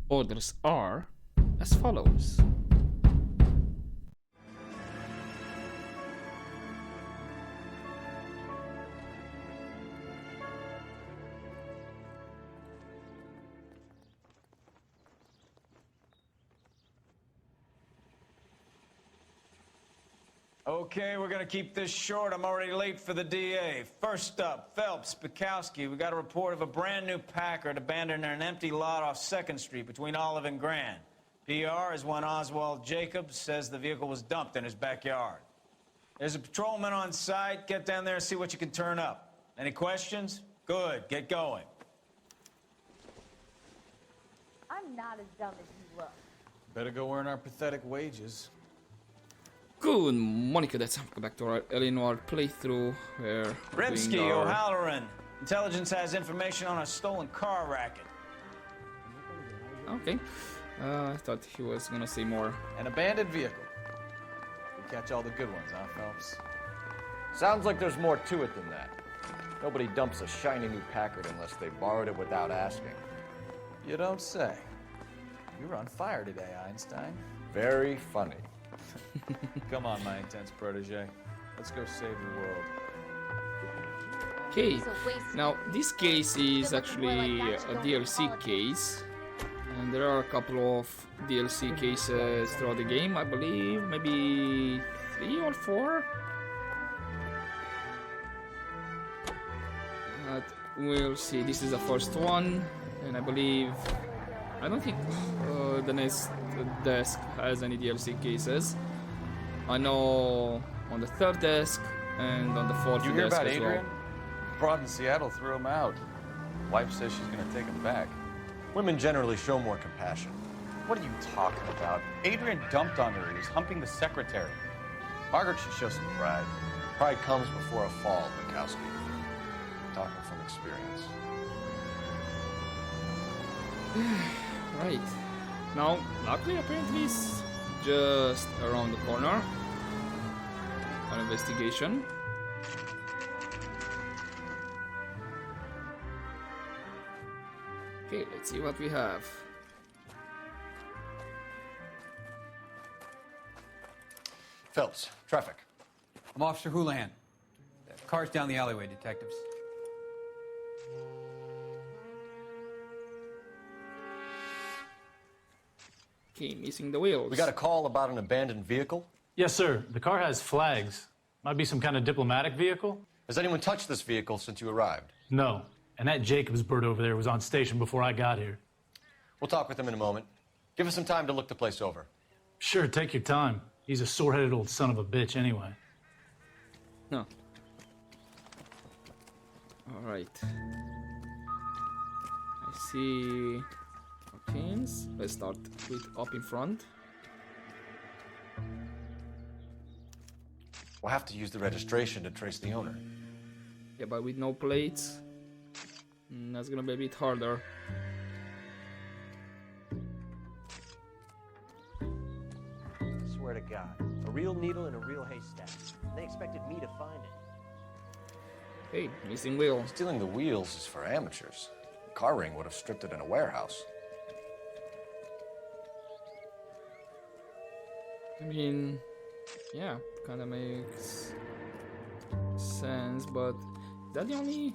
Orders are as follows. Okay, we're gonna keep this short. I'm already late for the DA. First up, Phelps, Bukowski. We got a report of a brand new Packard abandoned in an empty lot off 2nd Street between Olive and Grand. PR is one Oswald Jacobs says the vehicle was dumped in his backyard. There's a patrolman on site. Get down there and see what you can turn up. Any questions? Good, get going. I'm not as dumb as you look. Better go earn our pathetic wages. Good morning, cadets. Welcome back to our Noire playthrough where Rimsky, doing our... O'Halloran. Intelligence has information on a stolen car racket. Okay. I thought he was gonna say more. An abandoned vehicle. We catch all the good ones, huh, Phelps? Sounds like there's more to it than that. Nobody dumps a shiny new Packard unless they borrowed it without asking. You don't say. You're on fire today, Einstein. Very funny. Come on, my intense protege. Let's go save the world. Okay, now this case is actually a DLC case, and there are a couple of DLC cases throughout the game, I believe, maybe 3 or 4. But we'll see. This is the first one, and I don't think the next desk has any DLC cases. I know on the 3rd desk and on the 4th You hear desk about as Adrian? well. Broad in Seattle threw him out. Wife says she's gonna take him back. Women generally show more compassion. What are you talking about? Adrian dumped on her. He was humping the secretary. Margaret should show some pride. Pride comes before a fall, Bukowski. Talking from experience. Right. Now, luckily, apparently, it's just around the corner. An investigation. Okay, let's see what we have. Phelps, traffic. I'm Officer Houlihan. Car's down the alleyway, detectives. Okay, missing the wheels. We got a call about an abandoned vehicle. Yes, sir. The car has flags. Might be some kind of diplomatic vehicle? Has anyone touched this vehicle since you arrived? No. And that Jacobs bird over there was on station before I got here. We'll talk with him in a moment. Give us some time to look the place over. Sure, take your time. He's a sore-headed old son of a bitch anyway. No. Alright. I see cocaines. Let's start with up in front. We'll have to use the registration to trace the owner. Yeah, but with no plates, that's gonna be a bit harder. Swear to God, a real needle in a real haystack. They expected me to find it. Hey, missing wheel. Stealing the wheels is for amateurs. A car ring would have stripped it in a warehouse. I mean, yeah, kind of makes sense, but is that the only...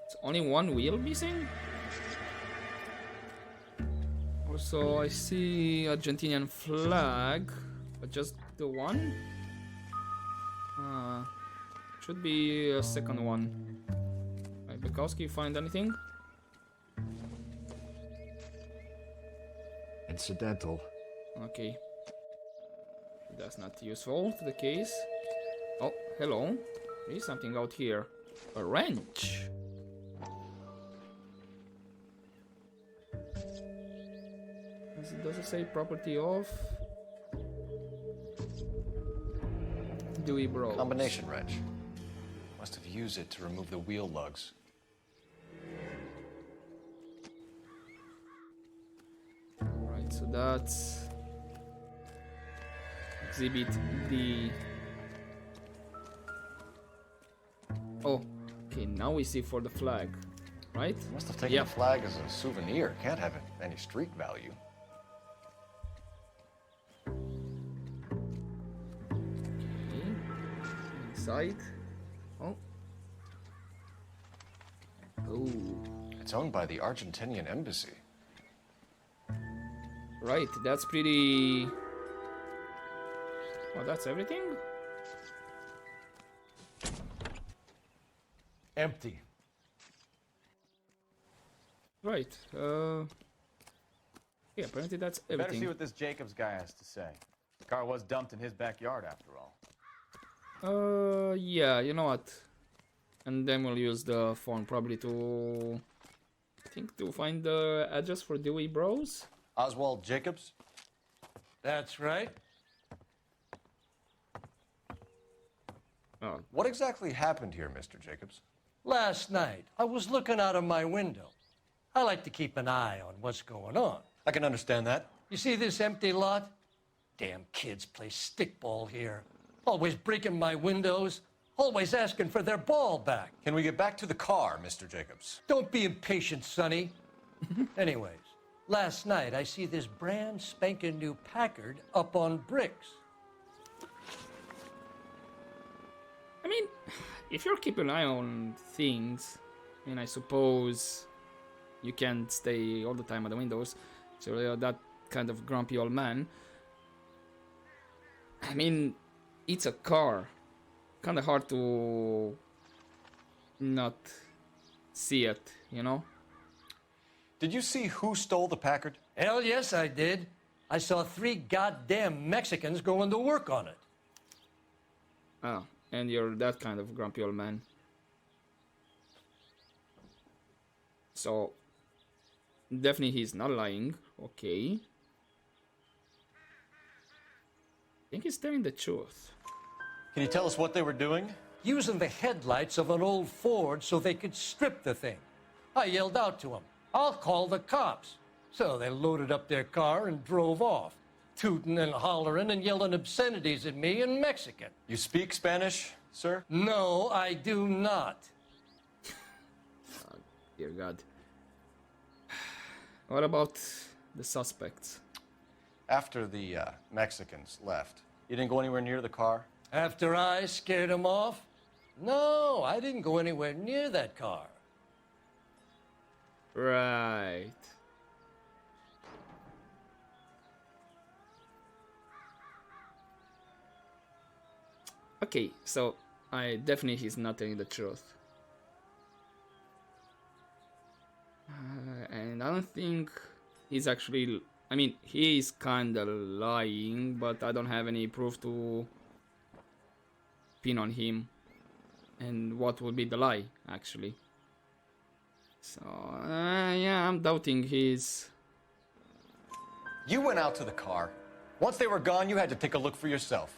It's only one wheel missing? Also, I see Argentinian flag, but just the one? Should be a second one. Right, Bukowski, find anything? Incidental. Okay. That's not useful to the case. Oh, hello. There's something out here. A wrench. Does it say property of? Dewey Bros. Combination wrench. Must have used it to remove the wheel lugs. Right, so that's Exhibit D. Oh, okay, now we see for the flag. right? He must have taken Yeah. the flag as a souvenir. Can't have any street value. Okay. Inside. Oh. Oh. It's owned by the Argentinian embassy. Right, that's pretty... Oh, that's everything? Empty. Right, yeah, apparently that's Better see everything. what this Jacobs guy has to say. The car was dumped in his backyard, after all. Yeah, you know what? And then we'll use the phone probably to... I think to find the address for Dewey Bros. Oswald Jacobs? That's right. Oh, What exactly happened here, Mr. Jacobs? Last night, I was looking out of my window. I like to keep an eye on what's going on. I can understand that. You see this empty lot? Damn kids play stickball here. Always breaking my windows. Always asking for their ball back. Can we get back to the car, Mr. Jacobs? Don't be impatient, Sonny. Anyways, last night I see this brand spanking new Packard up on bricks. I mean, if you're keeping an eye on things, and I suppose you can't stay all the time at the windows, so you're that kind of grumpy old man. I mean, it's a car. Kind of hard to not see it, you know? Did you see who stole the Packard? Hell yes, I did. I saw 3 goddamn Mexicans going to work on it. Oh, and you're that kind of grumpy old man. So, definitely he's not lying. Okay. I think he's telling the truth. Can you tell us what they were doing? Using the headlights of an old Ford so they could strip the thing. I yelled out to them, "I'll call the cops." So they loaded up their car and drove off, tooting and hollering and yelling obscenities at me in Mexican. You speak Spanish, sir? No, I do not. Dear God. What about the suspects? After the Mexicans left, you didn't go anywhere near the car? After I scared them off? No, I didn't go anywhere near that car. Right. Okay, so I definitely he's not telling the truth. And I don't think he's actually... I mean, he is kinda lying, but I don't have any proof to pin on him. And what would be the lie, actually. So, yeah, I'm doubting he's... You went out to the car. Once they were gone, you had to take a look for yourself.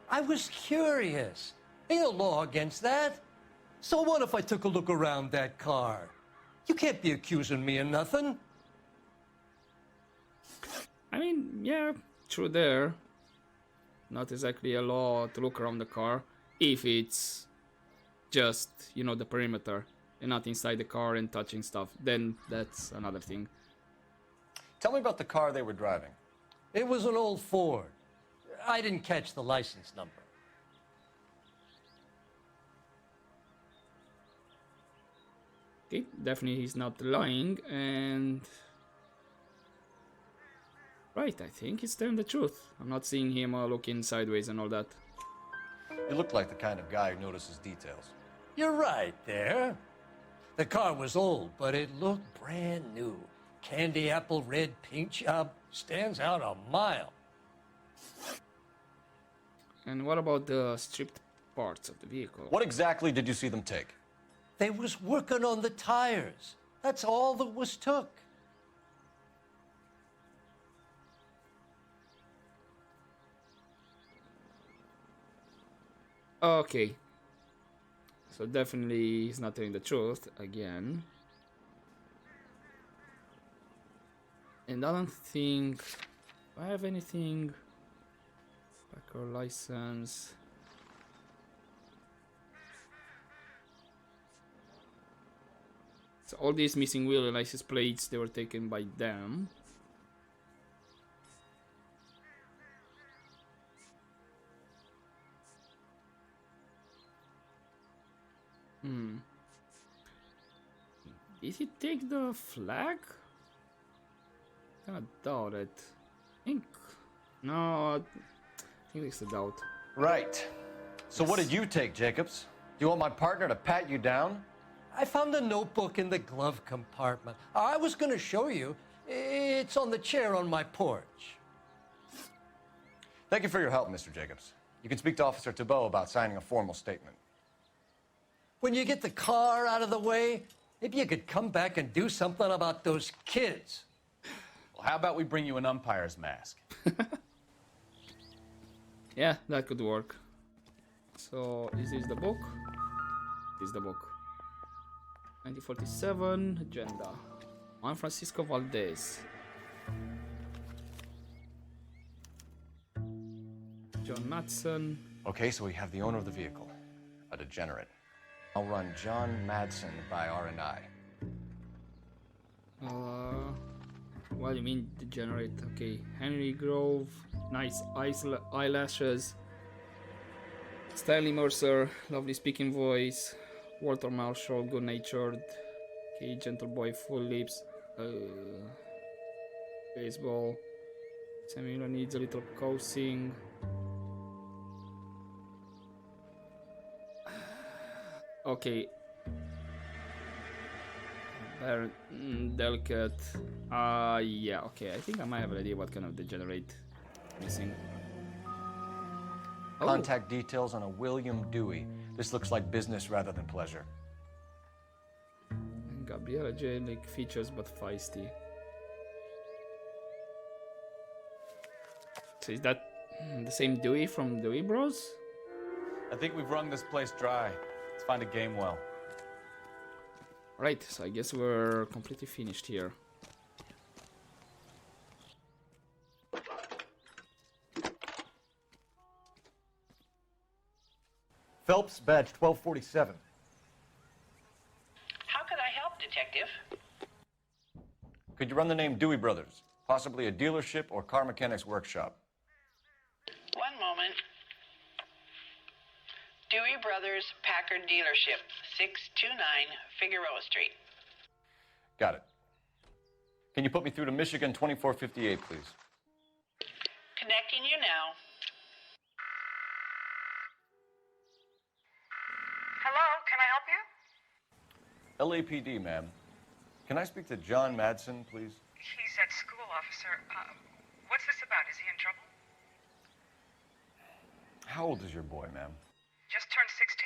I was curious. Ain't no law against that. So what if I took a look around that car? You can't be accusing me of nothing. I mean, yeah, true there. Not exactly a law to look around the car if it's just, you know, the perimeter and not inside the car and touching stuff. Then that's another thing. Tell me about the car they were driving. It was an old Ford. I didn't catch the license number. Okay, definitely he's not lying, and... Right, I think he's telling the truth. I'm not seeing him looking sideways and all that. You look like the kind of guy who notices details. You're right there. The car was old, but it looked brand new. Candy apple red paint job stands out a mile. And what about the stripped parts of the vehicle? What exactly did you see them take? They was working on the tires. That's all that was took. Okay. So definitely he's not telling the truth again. And I don't think I have anything. Packer license. It's all these missing wheel and license plates, they were taken by them. Did he take the flag? Kinda doubt it. No, I think it's a doubt. Right. So what did you take, Jacobs? Do you want my partner to pat you down? I found a notebook in the glove compartment. I was going to show you. It's on the chair on my porch. Thank you for your help, Mr. Jacobs. You can speak to Officer Thibault about signing a formal statement. When you get the car out of the way, maybe you could come back and do something about those kids. Well, how about we bring you an umpire's mask? Yeah, that could work. So, is this the book? This is the book. 1947 agenda. Juan Francisco Valdez. John Matson. Okay, so we have the owner of the vehicle, a degenerate. I'll run John Madsen by R&I. What do you mean degenerate? Okay, Henry Grove, nice eyelashes. Stanley Mercer, lovely speaking voice. Walter Marshall, good-natured. Okay, gentle boy, full lips. Baseball. Samuel needs a little coaxing. Okay. Very delicate. Yeah, okay. I think I might have an idea what kind of degenerate missing. Oh. Contact details on a William Dewey. This looks like business rather than pleasure. Gabriella J. Like features but feisty. So is that the same Dewey from Dewey Bros? I think we've wrung this place dry. Let's find a game well. Right, so I guess we're completely finished here. Phelps, badge 1247. How could I help, Detective? Could you run the name Dewey Brothers? Possibly a dealership or car mechanics workshop. One moment. Dewey Brothers Packard Dealership, 629 Figueroa Street. Got it. Can you put me through to Michigan 2458, please? Connecting you now. Hello, can I help you? LAPD, ma'am. Can I speak to John Madsen, please? He's at school, officer. What's this about? Is he in trouble? How old is your boy, ma'am? Just turned 16.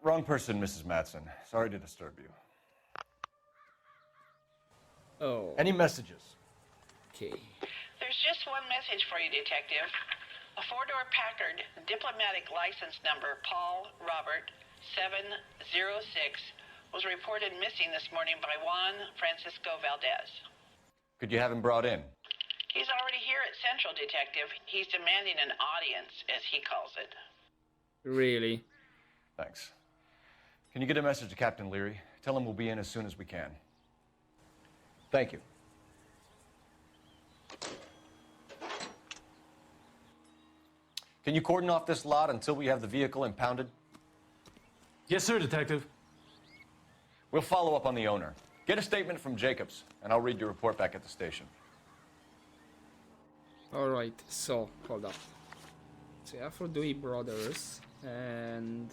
Wrong person, Mrs. Madsen. Sorry to disturb you. Oh. Any messages? Okay. There's just one message for you, Detective. A four-door Packard, diplomatic license number Paul Robert 706, was reported missing this morning by Juan Francisco Valdez. Could you have him brought in? He's already here at Central, Detective. He's demanding an audience, as he calls it. Really? Thanks. Can you get a message to Captain Leary? Tell him we'll be in as soon as we can. Thank you. Can you cordon off this lot until we have the vehicle impounded? Yes, sir, Detective. We'll follow up on the owner. Get a statement from Jacobs, and I'll read your report back at the station. Alright, so, hold up. So, yeah, for Dewey Brothers, and...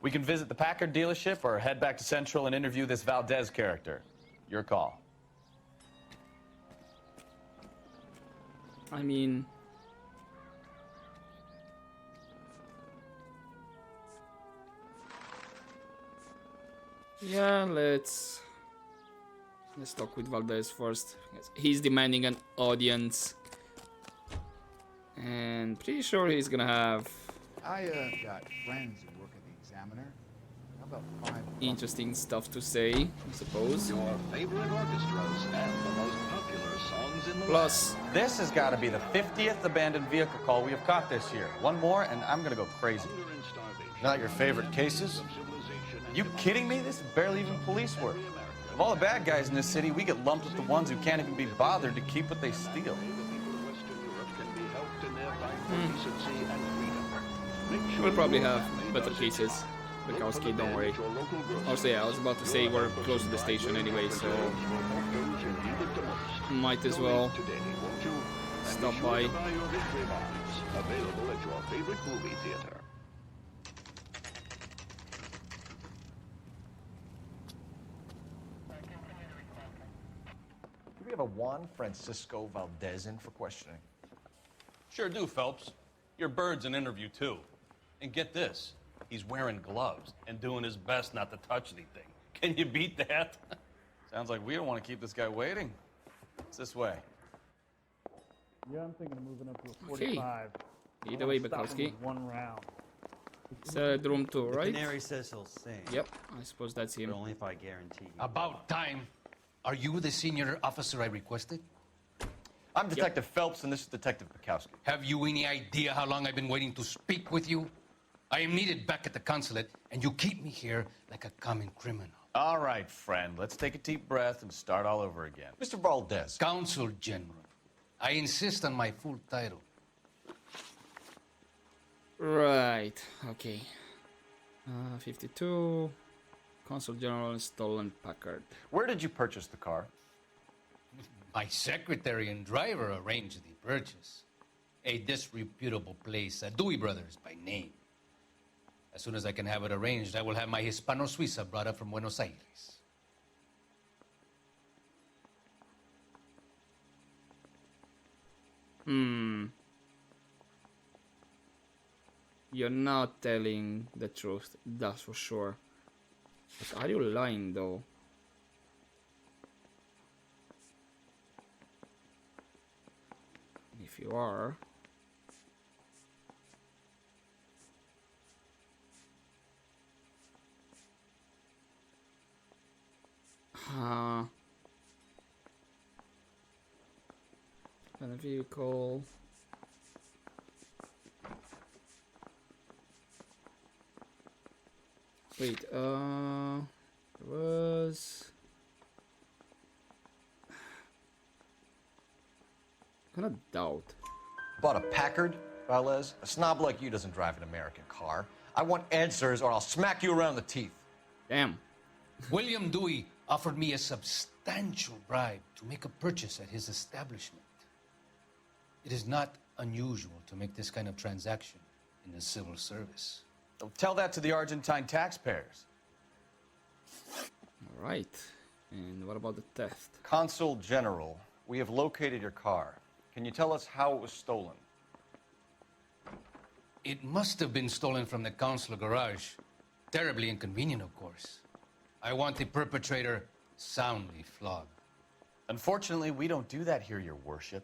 We can visit the Packard dealership or head back to Central and interview this Valdez character. Your call. I mean... yeah, let's talk with Valdez first. He's demanding an audience. And pretty sure he's gonna have... I got friends who work at the Examiner. How interesting stuff to say, I suppose. Your favorite orchestras and the most popular songs in the Plus, This has got to be the 50th abandoned vehicle call we have caught this year. One more, and I'm gonna go crazy. Not your favorite cases? You kidding me? This is barely even police work. Of all the bad guys in this city, we get lumped with the ones who can't even be bothered to keep what they steal. we'll probably have better cases. Bukowski, don't worry. Also, yeah, I was about to say we're close to the station anyway, so might as well stop by. Available at your favorite movie theater. Do we have a Juan Francisco Valdez in for questioning? Sure do, Phelps. Your bird's an interview, too. And get this, he's wearing gloves and doing his best not to touch anything. Can you beat that? Sounds like we don't want to keep this guy waiting. It's this way. Yeah, I'm thinking of moving up to a Okay. 45. Either way, Bukowski. One round. It's room 2, right? Canary says he'll sing. Yep, I suppose that's him. But only if I guarantee. About time. Are you the senior officer I requested? I'm Detective Phelps, and this is Detective Bukowski. Have you any idea how long I've been waiting to speak with you? I am needed back at the consulate, and you keep me here like a common criminal. All right, friend. Let's take a deep breath and start all over again. Mr. Valdez. Consul General. I insist on my full title. Right, okay. 52. Consul General stolen Packard. Where did you purchase the car? My secretary and driver arranged the purchase. A disreputable place, Dewey Brothers by name. As soon as I can have it arranged, I will have my Hispano Suiza brought up from Buenos Aires. You're not telling the truth, that's for sure. But are you lying though? If you are, and a vehicle. Wait, there was kind of doubt. Bought a Packard, Valdez? A snob like you doesn't drive an American car. I want answers or I'll smack you around the teeth. Damn. William Dewey offered me a substantial bribe to make a purchase at his establishment. It is not unusual to make this kind of transaction in the civil service. Tell that to the Argentine taxpayers. All right. And what about the theft? Consul General, we have located your car. Can you tell us how it was stolen? It must have been stolen from the consular garage. Terribly inconvenient, of course. I want the perpetrator soundly flogged. Unfortunately, we don't do that here, Your Worship.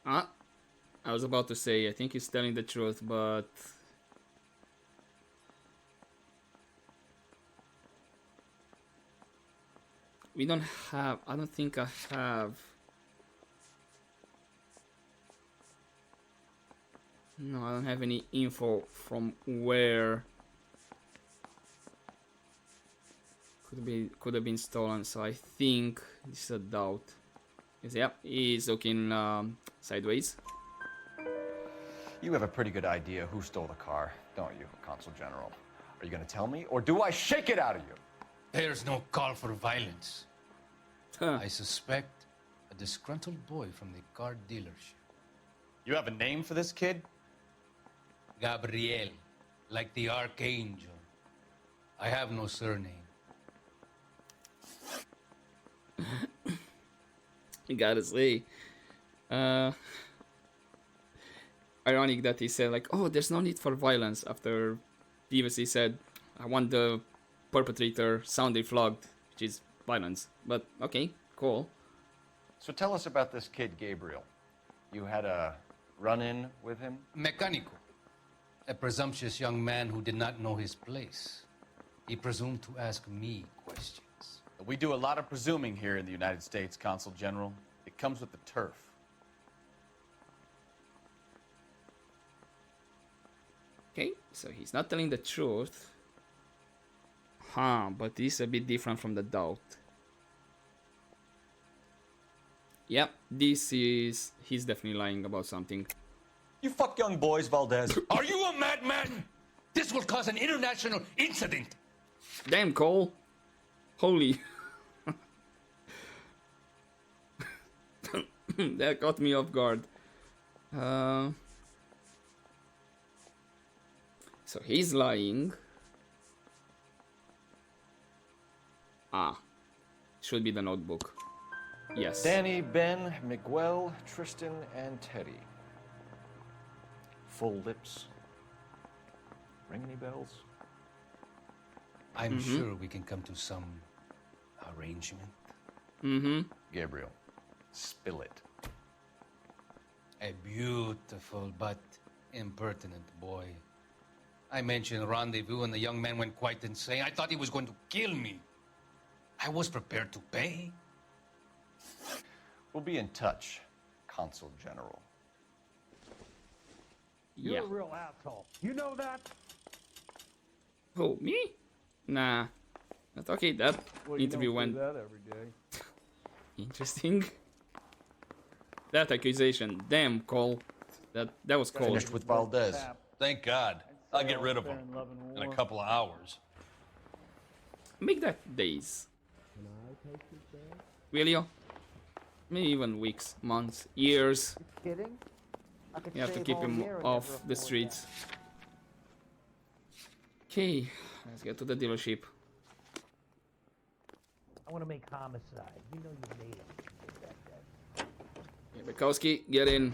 I was about to say, I think he's telling the truth, but we don't have, I don't think I have. No, I don't have any info from where could have been stolen, so I think this is a doubt. Yep, he's looking sideways. You have a pretty good idea who stole the car, don't you, Consul General? Are you going to tell me, or do I shake it out of you? There's no call for violence. I suspect a disgruntled boy from the car dealership. You have a name for this kid? Gabriel, like the archangel. I have no surname. You gotta say, ironic that he said like, oh, there's no need for violence after previously said, I want the perpetrator soundly flogged, which is violence. But okay, cool. So tell us about this kid, Gabriel. You had a run-in with him? Mecánico. A presumptuous young man who did not know his place. He presumed to ask me questions. We do a lot of presuming here in the United States, Consul General. It comes with the turf. Okay, so he's not telling the truth. Huh, but this is a bit different from the doubt. Yep, he's definitely lying about something. You fuck young boys, Valdez. Are you a madman? This will cause an international incident. Damn, Cole. Holy. That caught me off guard. So he's lying. Ah. Should be the notebook. Yes. Danny, Ben, Miguel, Tristan, and Teddy. Full lips. Ring any bells? I'm sure we can come to some arrangement. Gabriel, spill it. A beautiful but impertinent boy. I mentioned rendezvous and the young man went quite insane. I thought he was going to kill me. I was prepared to pay. We'll be in touch, Consul General. You're a real asshole. You know that? Who, me? Nah. But okay, that interview went... that every day. Interesting. That accusation. Damn, Cole. That was cold. Finished with Valdez. Thank God. I'll get rid of him in a couple of hours. Make that days. Will you? Maybe even weeks, months, years. Kidding? I could You have to save keep all him year and off never the afford streets. Okay, let's get to the dealership. that. I want to make homicide. You know you made it. Okay, Bukowski, get in.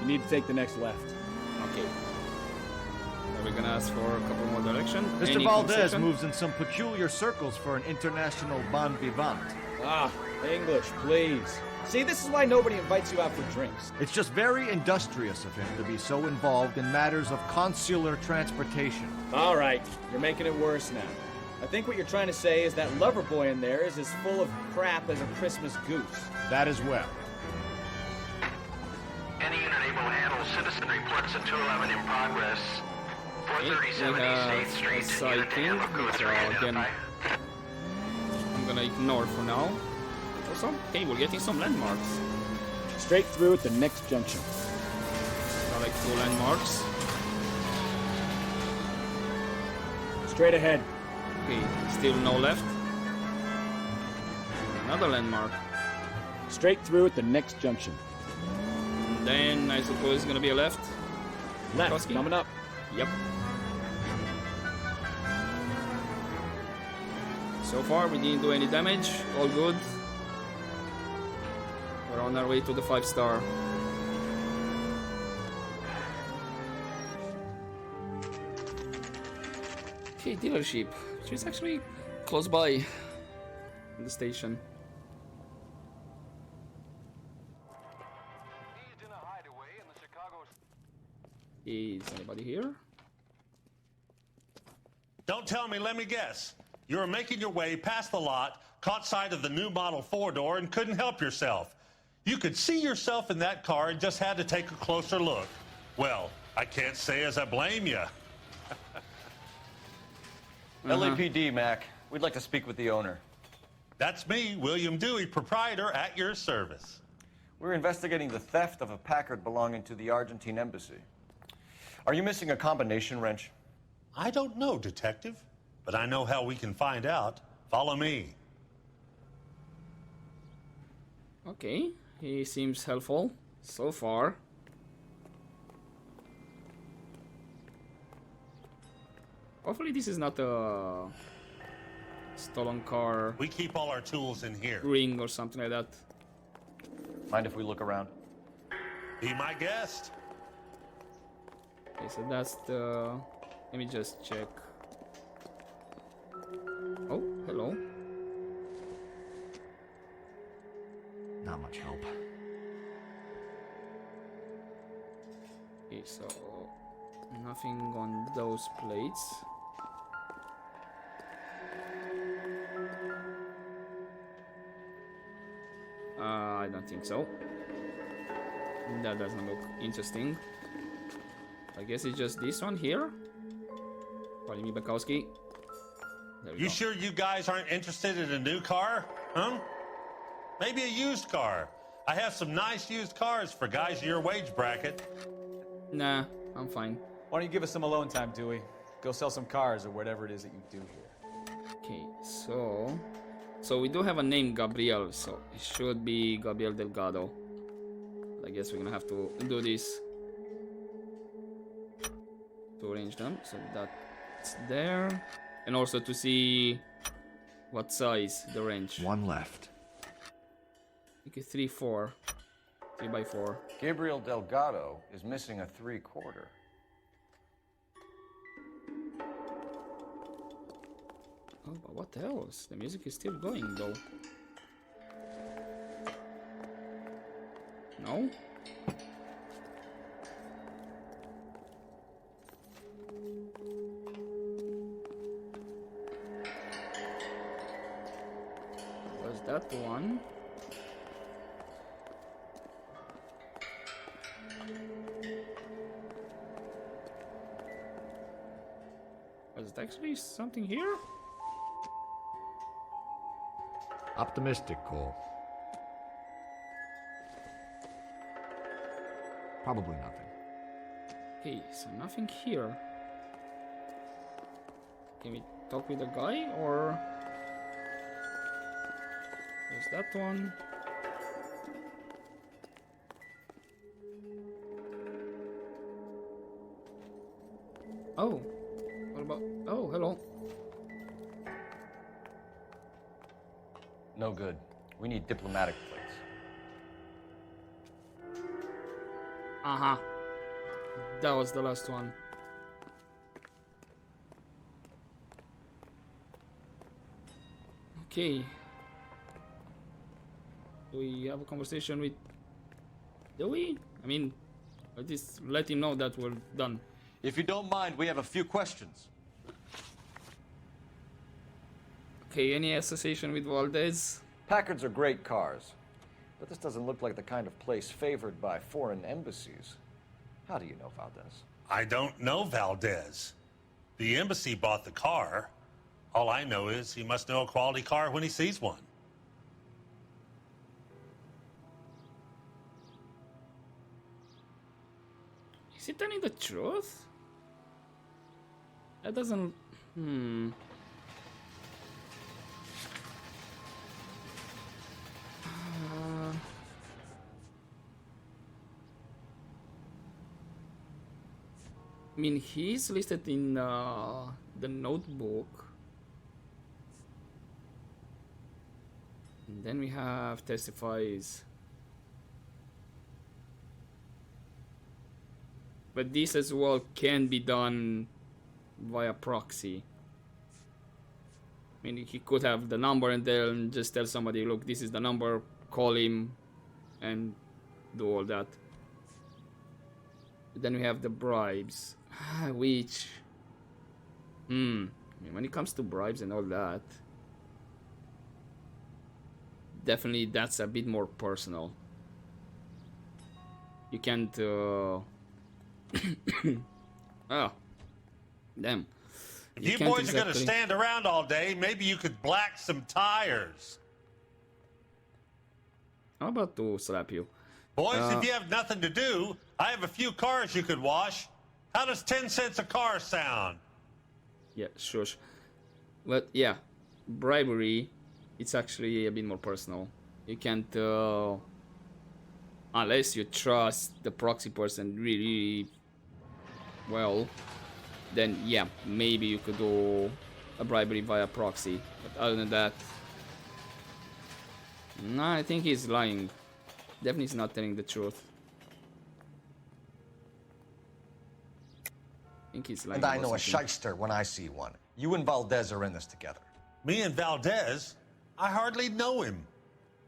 You need to take the next left. Okay. Are we gonna ask for a couple more direction? Mr. Any Valdez concession? moves in some peculiar circles for an international bon vivant. Ah, English, please. See, this is why nobody invites you out for drinks. It's just very industrious of him to be so involved in matters of consular transportation. All right, you're making it worse now. I think what you're trying to say is that lover boy in there is as full of crap as a Christmas goose. That as well. Any unit able to handle citizen reports at 211 in progress. Okay, 437 we have East 8th a Street. side Unit to thing, handle code which 3 again, identify. I'm gonna ignore for now. Also, okay, we're getting some landmarks. Straight through at the next junction. I like 2 landmarks. Straight ahead. Okay, still no left. Another landmark. Straight through at the next junction. And then I suppose it's gonna be a left. Left, Bukowski? coming up. Yep. So far, we didn't do any damage. All good. We're on our way to the 5-star. Okay, dealership, which is actually close by the station. Is anybody here? Don't tell me, let me guess. You were making your way past the lot, caught sight of the new model 4-door, and couldn't help yourself. You could see yourself in that car and just had to take a closer look. Well, I can't say as I blame you. LAPD, Mac. We'd like to speak with the owner. That's me, William Dewey, proprietor, at your service. We're investigating the theft of a Packard belonging to the Argentine embassy. Are you missing a combination wrench? I don't know, Detective, but I know how we can find out. Follow me. Okay, he seems helpful so far. Hopefully this is not a stolen car. We keep all our tools in here. Ring or something like that. Mind if we look around? Be my guest. Okay, so that's the... Let me just check. Oh, hello. Nothing on those plates. I don't think so. That doesn't look interesting. I guess it's just this one here. Pardon me, Bukowski. You sure you guys aren't interested in a new car? Huh? Maybe a used car. I have some nice used cars for guys your wage bracket. Nah, I'm fine. Why don't you give us some alone time, Dewey? Go sell some cars or whatever it is that you do here. Okay, so we do have a name, Gabriel, so it should be Gabriel Delgado. I guess we're gonna have to do this to arrange them, so that's there, and also to see what size the range. One left. Okay, 3-4, 3x4. Gabriel Delgado is missing a 3/4. Oh, but what else? The music is still going though. No? Was that one? Was it actually something here? Optimistic, Cole. Probably nothing. Okay, so nothing here. Can we talk with the guy, or... There's that one. Oh, what about... Oh, hello. No good. We need diplomatic plates. Uh-huh. That was the last one. Okay. Do we have a conversation with... Do we? I mean, I just let him know that we're done. If you don't mind, we have a few questions. Okay, any association with Valdez? Packards are great cars, but this doesn't look like the kind of place favored by foreign embassies. How do you know Valdez? I don't know Valdez. The embassy bought the car. All I know is he must know a quality car when he sees one. Is he telling the truth? That doesn't... I mean, he's listed in the notebook. And then we have testifies. But this as well can be done via proxy. I mean, he could have the number and then just tell somebody, look, this is the number, call him, and do all that. Then we have the bribes, which, I mean, when it comes to bribes and all that, definitely that's a bit more personal. You can't, oh, damn. If you boys are going to stand around all day, maybe you could black some tires. I'm about to slap you. Boys, if you have nothing to do, I have a few cars you could wash. How does 10 cents a car sound? Yeah, shush. But yeah, bribery, it's actually a bit more personal. You can't, unless you trust the proxy person really well, then yeah, maybe you could do a bribery via proxy. But other than that, no, I think he's lying. Definitely he's not telling the truth. I think he's lying. And I know a shyster when I see one. You and Valdez are in this together. Me and Valdez? I hardly know him.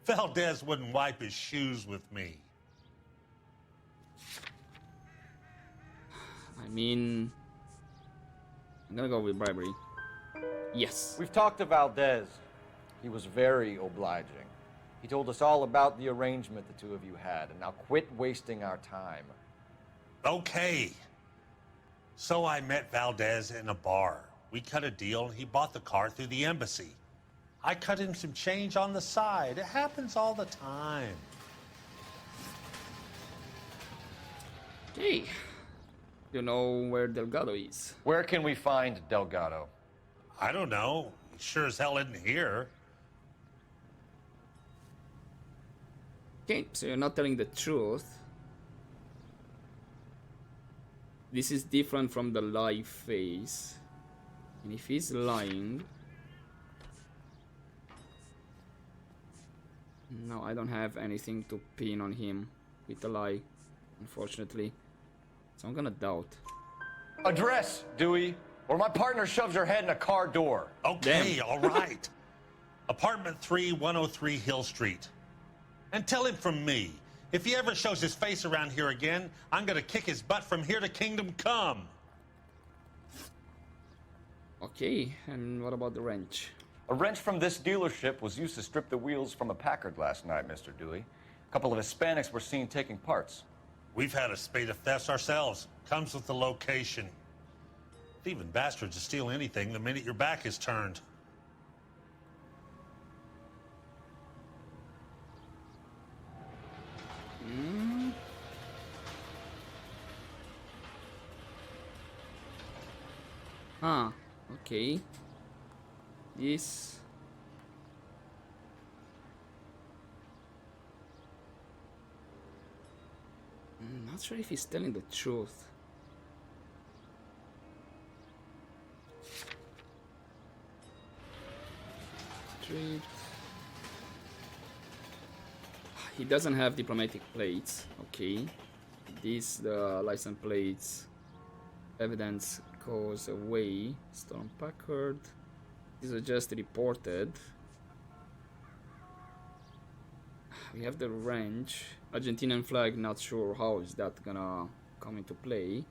Valdez wouldn't wipe his shoes with me. I mean, I'm gonna go with bribery. Yes. We've talked to Valdez. He was very obliging. He told us all about the arrangement the two of you had, and now quit wasting our time. Okay. So I met Valdez in a bar. We cut a deal, and he bought the car through the embassy. I cut him some change on the side. It happens all the time. Okay. You know where Delgado is. Where can we find Delgado? I don't know. He sure as hell isn't here. Okay, so you're not telling the truth. This is different from the lie phase. And if he's lying... No, I don't have anything to pin on him with the lie, unfortunately. So I'm gonna doubt. Address, Dewey, or my partner shoves her head in a car door. Okay, all right. Apartment 3, 103 Hill Street. And tell him from me, if he ever shows his face around here again, I'm gonna kick his butt from here to Kingdom Come. Okay, and what about the wrench? A wrench from this dealership was used to strip the wheels from a Packard last night, Mr. Dewey. A couple of Hispanics were seen taking parts. We've had a spate of thefts ourselves. Comes with the location. Thieving bastards will steal anything the minute your back is turned. Huh, okay. This... I'm not sure if he's telling the truth. Street. He doesn't have diplomatic plates. Okay. These the license plates. Evidence goes away. Storm Packard. These are just reported. We have the wrench. Argentinian flag, not sure how is that gonna come into play.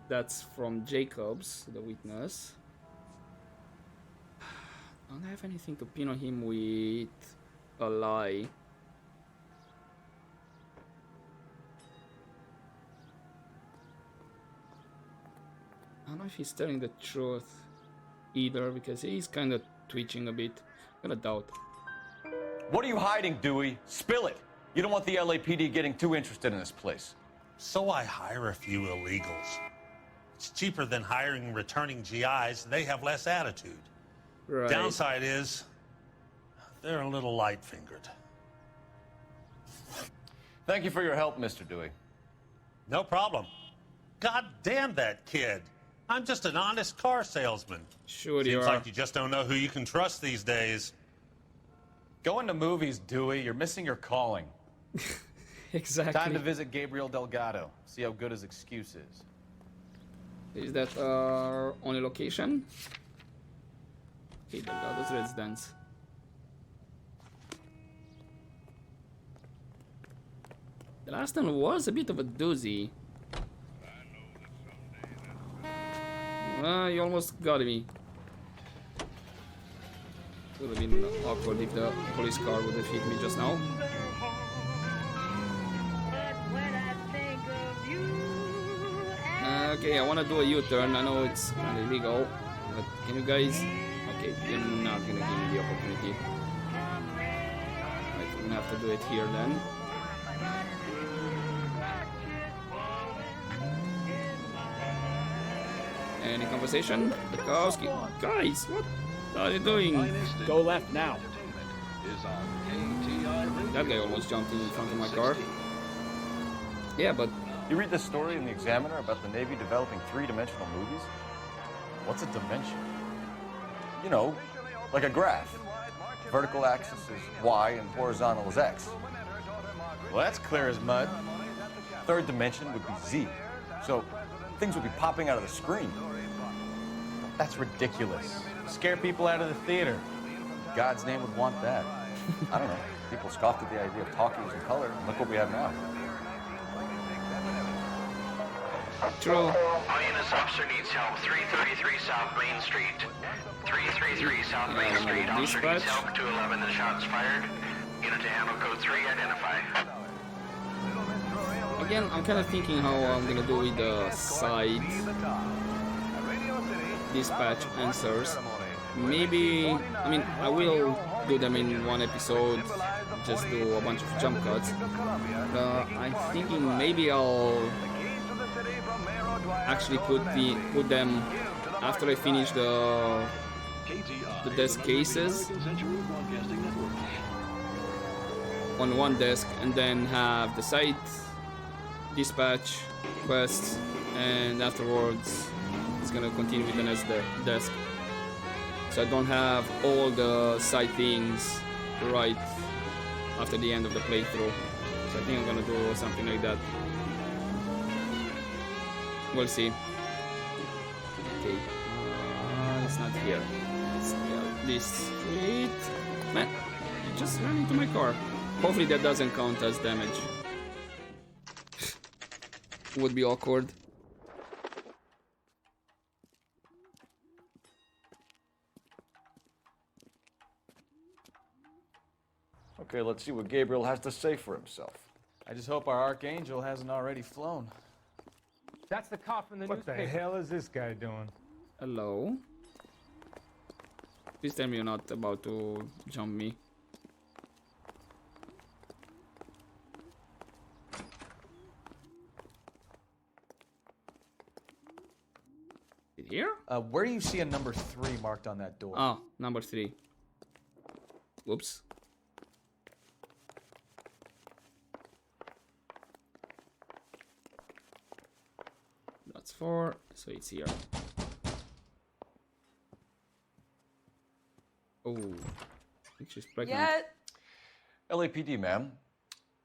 That's from Jacobs, the witness. I don't have anything to pin on him with a lie. I don't know if he's telling the truth either, because he's kind of twitching a bit. I'm gonna doubt. What are you hiding, Dewey? Spill it. You don't want the LAPD getting too interested in this place. So I hire a few illegals. It's cheaper than hiring returning GIs. They have less attitude. Right. Downside is, they're a little light-fingered. Thank you for your help, Mr. Dewey. No problem. God damn that kid. I'm just an honest car salesman. Sure you Seems are. like you just don't know who you can trust these days. Going to movies, Dewey. You're missing your calling. Exactly. Time to visit Gabriel Delgado. See how good his excuse is. Is that our only location? Okay, Delgado's residence. The last one was a bit of a doozy. You almost got me. Would have been awkward if the police car would have hit me just now. Okay, I want to do a U-turn. I know it's kind of illegal, but can you guys... Okay, you're not gonna give me the opportunity. Right, we're gonna have to do it here then. Any conversation? Bukowski. Guys, what are you doing? Go left now. That guy almost jumped in front of my car. Yeah, but... You read this story in the Examiner about the Navy developing three-dimensional movies? What's a dimension? You know, like a graph. Vertical axis is Y and horizontal is X. Well, that's clear as mud. Third dimension would be Z. So things would be popping out of the screen. That's ridiculous. Scare people out of the theater. God's name would want that. I don't know. People scoffed at the idea of talkies in color. Look what we have now. True. All units, officer needs help. 333 South Main Street. 333 South Main Street. Officer needs help. 211 and shots fired. Unit to handle code 3, identify. Again, I'm kind of thinking how I'm gonna do with the side dispatch answers. Maybe, I mean, I will do them in one episode, just do a bunch of jump cuts. I'm thinking maybe I'll actually put them after I finish the desk cases on one desk, and then have the site dispatch quests, and afterwards it's gonna continue with the next desk. So I don't have all the side things right after the end of the playthrough. So I think I'm gonna do something like that. We'll see. Okay, it's not here. It's this street. Man, you just ran into my car. Hopefully that doesn't count as damage. Would be awkward. Okay, let's see what Gabriel has to say for himself. I just hope our Archangel hasn't already flown. That's the cop from the What the hell is this guy doing? Hello? Please tell me you're not about to jump me. Here? Where do you see a number 3 marked on that door? Oh, number 3. Whoops. That's 4, so it's here. Oh, she's pregnant. Yeah. LAPD, ma'am.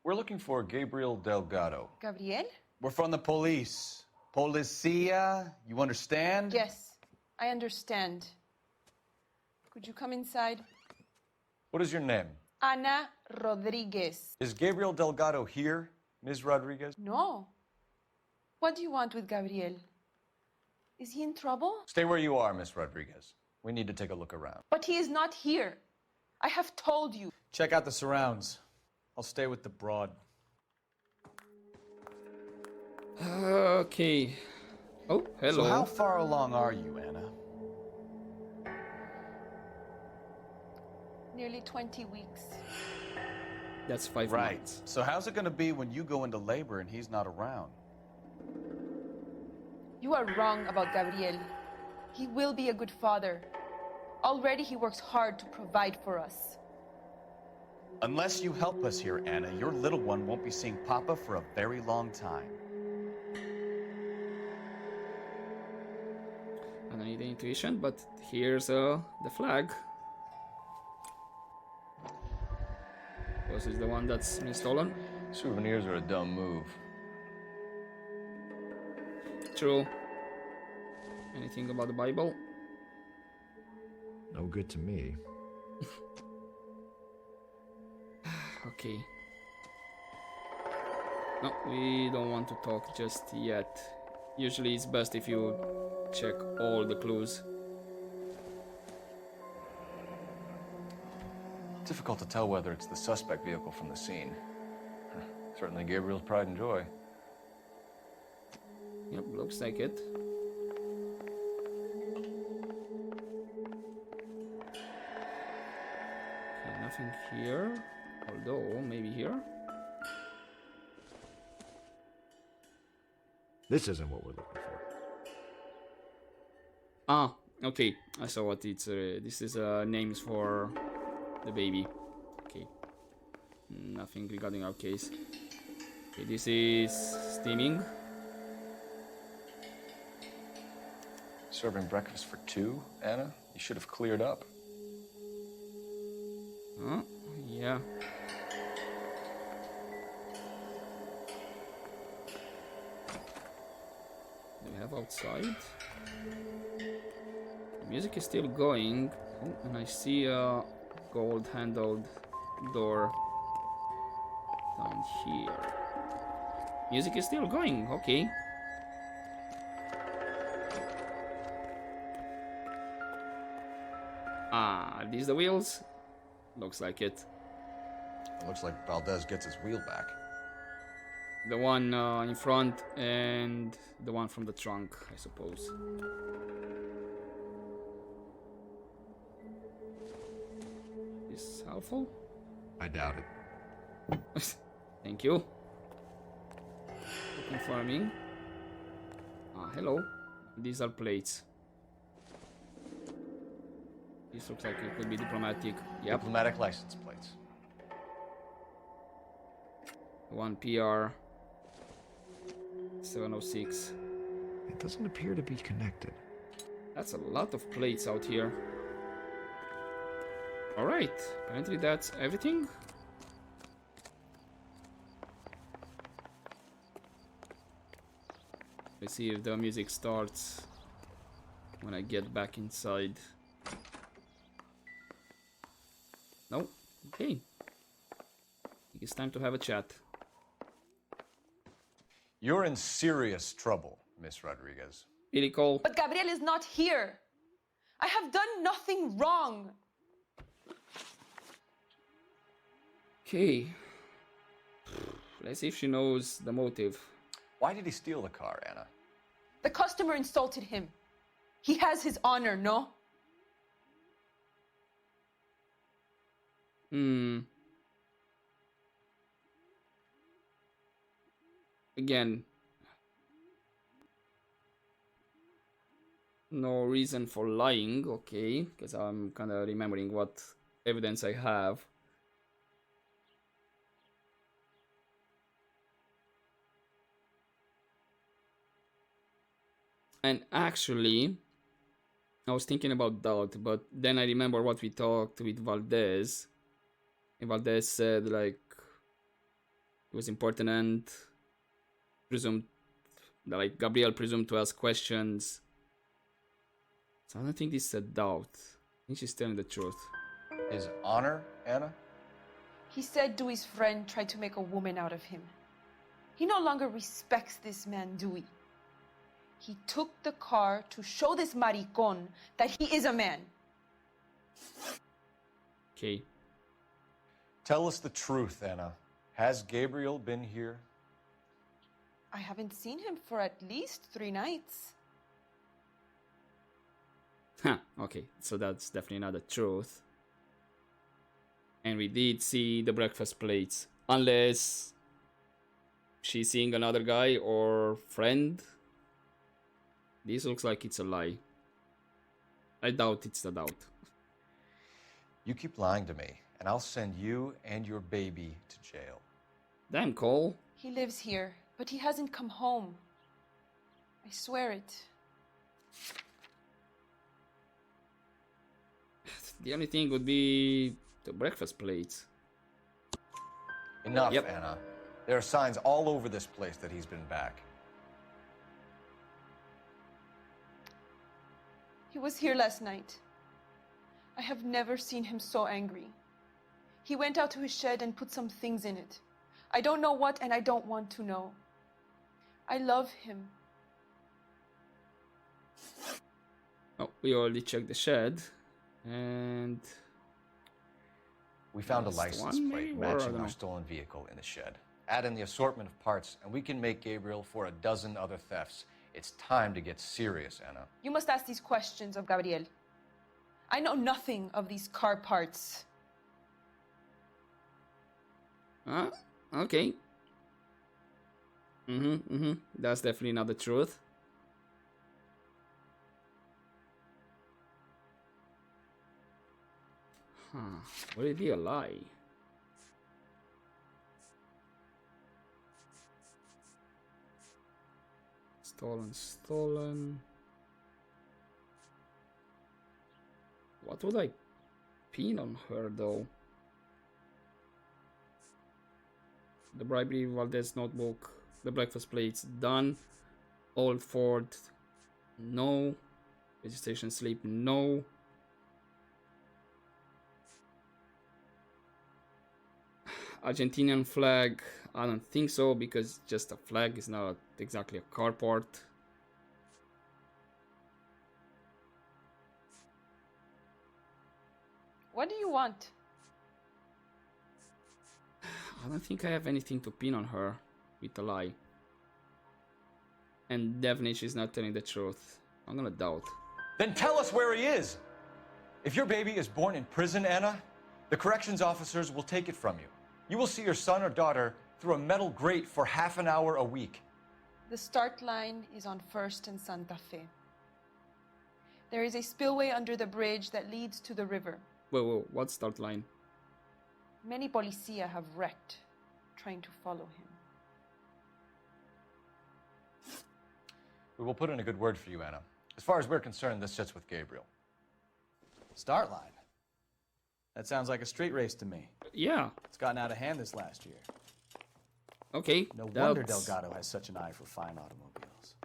We're looking for Gabriel Delgado. Gabriel? We're from the police. Policia, you understand? Yes, I understand. Could you come inside? What is your name? Ana Rodriguez. Is Gabriel Delgado here, Ms. Rodriguez? No. What do you want with Gabriel? Is he in trouble? Stay where you are, Ms. Rodriguez. We need to take a look around. But he is not here. I have told you. Check out the surrounds. I'll stay with the broad. Okay. Oh, hello. So how far along are you, Anna? Nearly 20 weeks. That's 5 months. So how's it gonna be when you go into labor and he's not around? You are wrong about Gabriel. He will be a good father. Already he works hard to provide for us. Unless you help us here, Anna, your little one won't be seeing Papa for a very long time. I don't need the intuition, but here's the flag. This is the one that's been stolen. Souvenirs are a dumb move. True. Anything about the Bible? No good to me. Okay. No, we don't want to talk just yet. Usually it's best if you check all the clues. Difficult to tell whether it's the suspect vehicle from the scene. Certainly Gabriel's pride and joy. Yep, looks like it. Okay, nothing here. Although, maybe here? This isn't what we're looking for. Ah, okay. I saw what it's. This is names for the baby. Okay. Nothing regarding our case. Okay, this is steaming. Serving breakfast for 2, Anna? You should have cleared up. Huh? Yeah. Do we have outside? Music is still going. Oh, and I see a gold-handled door down here. Music is still going. Okay. Ah, are these the wheels? Looks like it. It looks like Valdez gets his wheel back. The one in front and the one from the trunk, I suppose. Is helpful? I doubt it. Thank you. Confirming. Ah, hello. These are plates. This looks like it could be diplomatic. Yep. Diplomatic license plates. One PR 706. It doesn't appear to be connected. That's a lot of plates out here. Alright, apparently that's everything. Let's see if the music starts when I get back inside. No? Okay. It's time to have a chat. You're in serious trouble, Miss Rodriguez. Really cool. But Gabriel is not here. I have done nothing wrong. Okay. Let's see if she knows the motive. Why did he steal the car, Anna? The customer insulted him. He has his honor, no? Again, no reason for lying, okay, because I'm kind of remembering what evidence I have. And actually, I was thinking about doubt, but then I remember what we talked with Valdez. And Valdez said, like, it was important and presumed, like, Gabriel presumed to ask questions. So I don't think this is a doubt. I think she's telling the truth. His honor, Anna? He said Dewey's friend tried to make a woman out of him. He no longer respects this man, Dewey. He took the car to show this maricon that he is a man. Okay. Tell us the truth, Anna. Has Gabriel been here? I haven't seen him for at least 3 nights. Huh, okay, so that's definitely not the truth. And we did see the breakfast plates. Unless she's seeing another guy or friend. This looks like it's a lie. I doubt it's a doubt. You keep lying to me, and I'll send you and your baby to jail. Damn, Cole. He lives here, but he hasn't come home. I swear it. The only thing would be the breakfast plates. Enough, Anna. There are signs all over this place that he's been back. He was here last night. I have never seen him so angry. He went out to his shed and put some things in it. I don't know what, and I don't want to know. I love him. Oh, we already checked the shed. And we found a that's license one, plate maybe? Or I matching don't our know. stolen vehicle in the shed. Add in the assortment of parts, and we can make Gabriel for a dozen other thefts. It's time to get serious, Anna. You must ask these questions of Gabriel. I know nothing of these car parts. Okay. That's definitely not the truth. Huh. Would it be a lie? Stolen. What would I pin on her though? The bribery, Valdez notebook, the breakfast plates, done. Old Ford, no. Registration slip, no. Argentinian flag, I don't think so, because just a flag is not exactly a carport. What do you want? I don't think I have anything to pin on her with a lie. And definitely she's not telling the truth. I'm gonna doubt. Then tell us where he is. If your baby is born in prison, Anna, the corrections officers will take it from you. You will see your son or daughter through a metal grate for half an hour a week. The start line is on 1st and Santa Fe. There is a spillway under the bridge that leads to the river. Whoa, what start line? Many policia have wrecked trying to follow him. We will put in a good word for you, Anna. As far as we're concerned, this sits with Gabriel. Start line. That sounds like a street race to me. Yeah. It's gotten out of hand this last year. Okay. No wonder Delgado has such an eye for fine automobiles.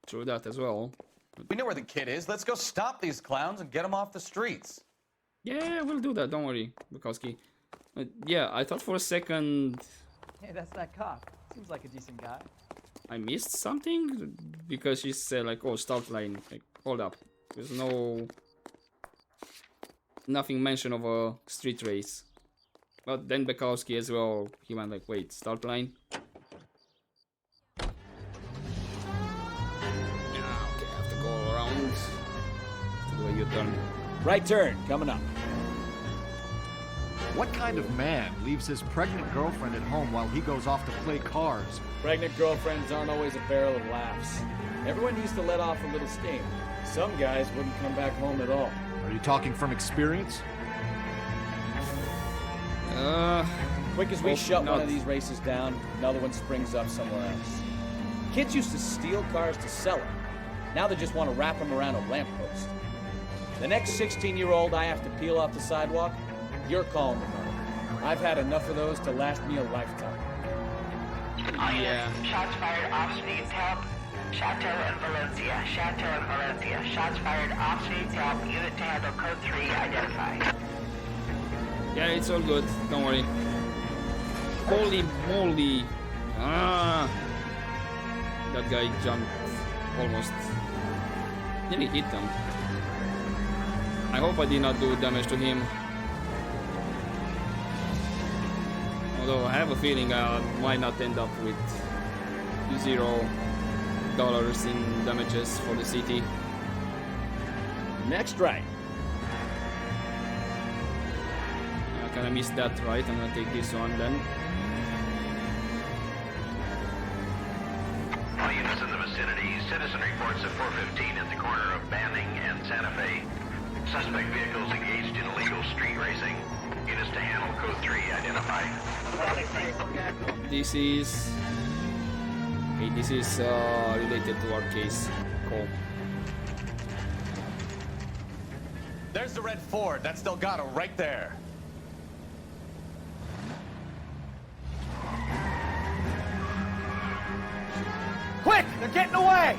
True that as well. We know where the kid is. Let's go stop these clowns and get them off the streets. Yeah, we'll do that. Don't worry, Bukowski. Yeah, I thought for a second Hey, that's that cop. Seems like a decent guy. I missed something because she said like, "Oh, start line." Like, hold up. There's nothing mention of a street race. But then Bukowski as well. He went like, "Wait, start line." Okay, I have to go around. To do a U-turn. Right turn, coming up. What kind of man leaves his pregnant girlfriend at home while he goes off to play cards? Pregnant girlfriends aren't always a barrel of laughs. Everyone used to let off a little steam. Some guys wouldn't come back home at all. Are you talking from experience? Quick as we shut one of these races down, another one springs up somewhere else. Kids used to steal cars to sell them. Now they just want to wrap them around a lamppost. The next 16-year-old I have to peel off the sidewalk, you're calling the mother. I've had enough of those to last me a lifetime. Yeah. Shots fired off street help. Chateau and Valencia. Chateau and Valencia. Shots fired off street help. Unit to handle code 3 identified. Yeah, it's all good. Don't worry. Holy moly! That guy jumped almost. Nearly hit him. I hope I did not do damage to him. Although I have a feeling I might not end up with $0 in damages for the city. Next right. I kinda missed that right. I'm gonna take this one then. All units in the vicinity, citizen reports at 415 at the corner of Banning and Santa Fe. Suspect vehicles engaged in illegal street racing. Units to handle code 3 identified. This is... Okay, this is related to our case. Cool. There's the red Ford. That's Delgado right there. Quick! They're getting away!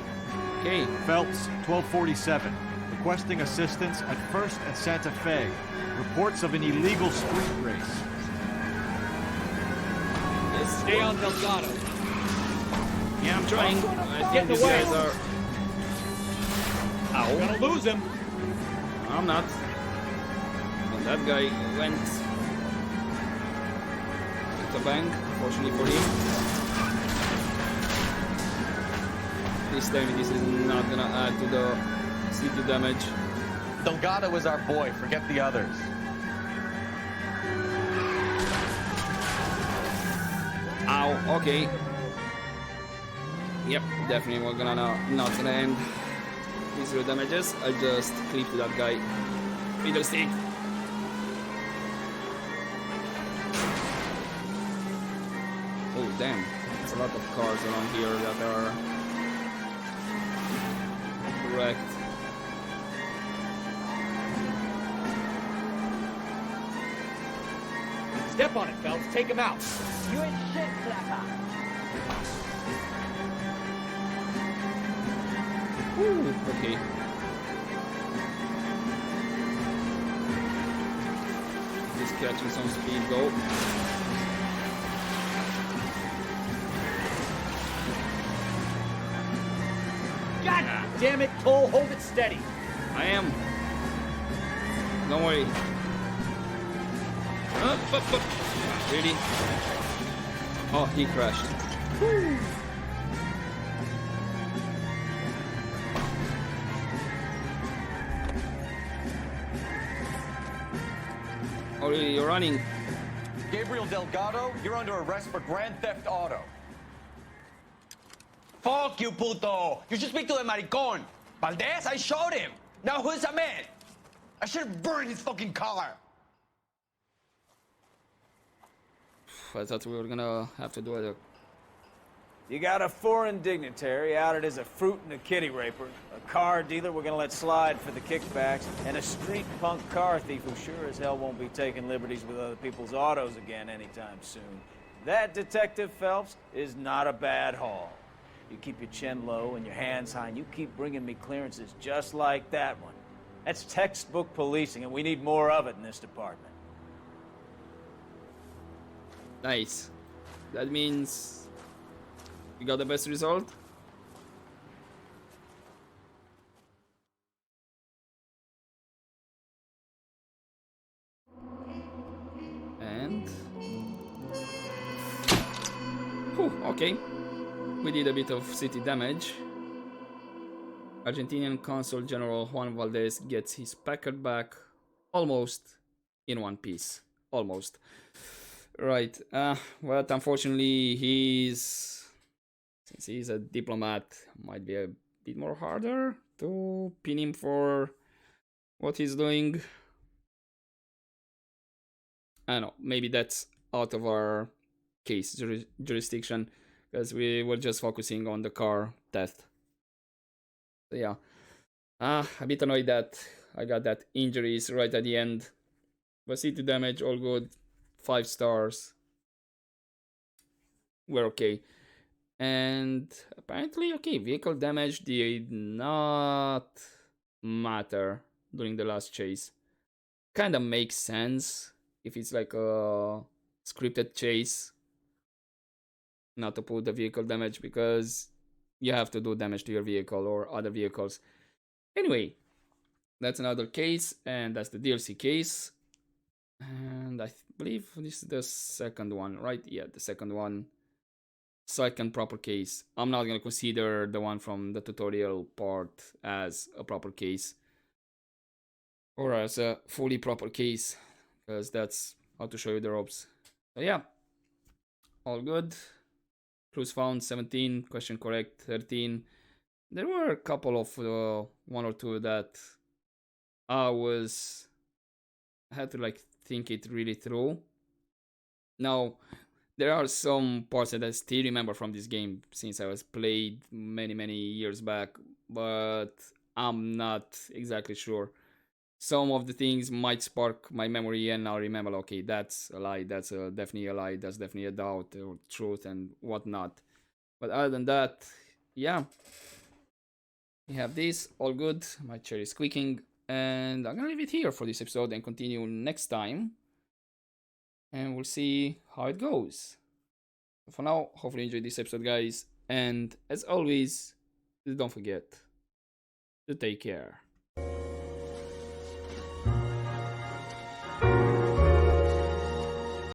Okay. Phelps, 1247. Requesting assistance at 1st and Santa Fe. Reports of an illegal street race. Stay on Delgado. Yeah, I'm trying. I think these guys are... Ow. We're gonna lose him. I'm not. And that guy went to the bank, fortunately for him. This time this is not gonna add to the city damage. Delgado is our boy. Forget the others. Ow, okay. Yep, definitely we're gonna not gonna end these 0 damages. I just clipped that guy. Fiddlestick. Oh damn, there's a lot of cars around here that are wrecked. Step on it, Phelps. Take him out. You ain't shit, Clapper. Ooh, okay. Just catching some speed though. God damn it, Cole, hold it steady. I am. Don't worry. Up. Really? Oh, he crashed. Woo. Oh, really? You're running. Gabriel Delgado, you're under arrest for Grand Theft Auto. Fuck you, puto! You should speak to the maricón. Valdez, I showed him. Now who's a man? I should have burned his fucking car. I thought we were gonna have to do it. You got a foreign dignitary outed as a fruit and a kitty raper, a car dealer we're gonna let slide for the kickbacks, and a street punk car thief who sure as hell won't be taking liberties with other people's autos again anytime soon. That, Detective Phelps, is not a bad haul. You keep your chin low and your hands high, and you keep bringing me clearances just like that one. That's textbook policing, and we need more of it in this department. Nice. That means we got the best result. And whew, okay. We did a bit of city damage. Argentinian Consul General Juan Valdez gets his Packard back almost in one piece. Almost. Right, but unfortunately since he's a diplomat, might be a bit more harder to pin him for what he's doing. I don't know, maybe that's out of our case jurisdiction, because we were just focusing on the car theft. So yeah, a bit annoyed that I got that injuries right at the end, but city damage, all good. 5 stars. We're okay. And apparently, okay, vehicle damage did not matter during the last chase. Kinda makes sense if it's like a scripted chase not to put the vehicle damage, because you have to do damage to your vehicle or other vehicles. Anyway, that's another case, and that's the DLC case. And I believe this is the second one, right? Yeah, the second one. Second proper case. I'm not gonna consider the one from the tutorial part as a proper case, or as a fully proper case, because that's how to show you the ropes. So yeah, all good. Clues found 17, question correct 13. There were a couple of one or two that I had to like think it really through. Now, there are some parts that I still remember from this game since I was played many years back, but I'm not exactly sure. Some of the things might spark my memory and I'll remember, okay, that's a lie, that's definitely a lie, that's definitely a doubt or truth and whatnot. But other than that, yeah, we have this, all good. My chair is squeaking. And I'm gonna leave it here for this episode and continue next time. And we'll see how it goes. For now, hopefully you enjoyed this episode, guys. And as always, don't forget to take care.